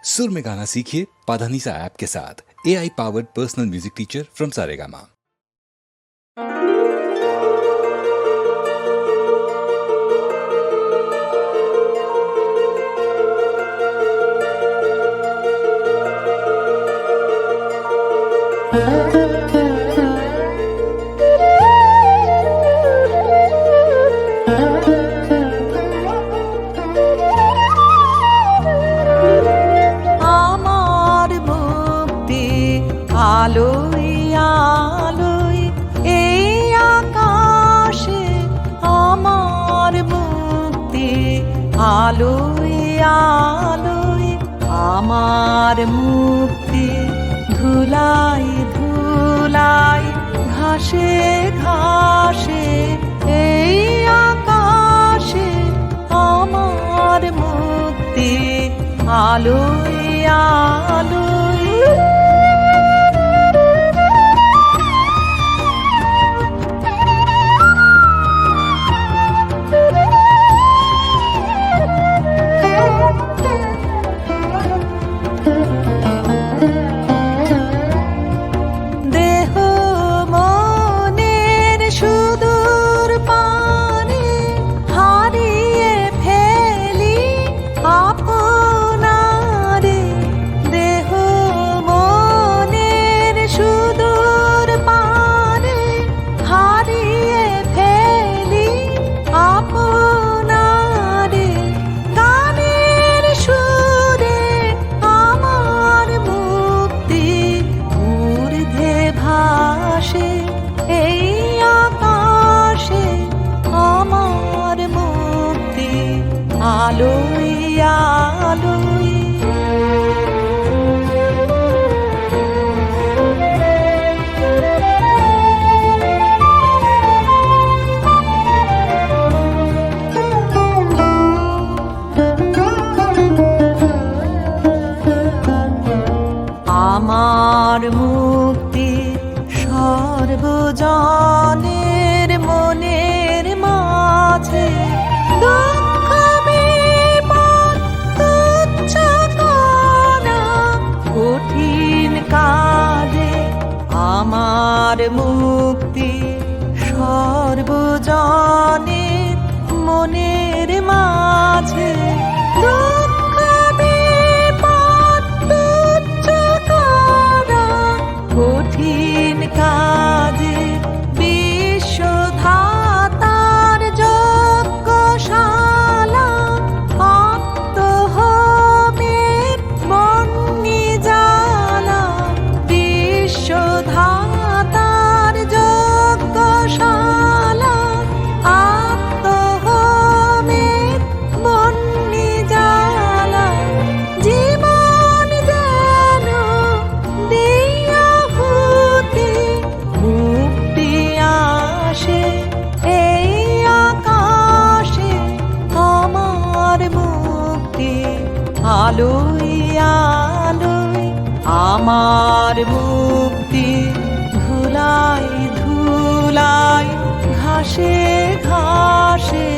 सुर में गाना सीखिए पाधानीसा ऐप के साथ। AI powered personal music teacher from Saregama. আলোয় আলোয় এই আকাশে আমার মুক্তি, আলোয় আলোয় আমার মুক্তি, ধুলাই ধুলাই ঘাসে ঘাসে এই আকাশে আমার মুক্তি, আলোয় আলোয়। দেহ মনের সুদূর পানে হারিয়ে ফেলি আপনারে, দেহ মনের সুদূর পানে হারিয়ে ফেলি আপনারে, গানের সুরে আমার মুক্তি ঊর্ধ্বে ভাসে এই আকাশে আমার মুক্তি, আলোয় আলোয়। আমার মুক্তি সর্বজনের মনের মাঝে, দুঃখ বিপদ তুচ্ছ করা কঠিন কাজে, আমার মুক্তি সর্বজনের মনের মাঝে, দুঃখ বিপদ তুচ্ছ করা কঠিন কাজে, বিশ্বধাতার যজ্ঞশালা আত্মহোমের বহ্নি জ্বালা, বিশ্বধাতার যজ্ঞশালা আত্মহোমের বহ্নি জ্বালা, জীবন যেন দিয়া হতে মুক্তি আসে এই আকাশে আমার মুক্তি, আলোয় আলোয় আমার মুক্তি, ধুলাই ধুলাই ঘাসে ঘাসে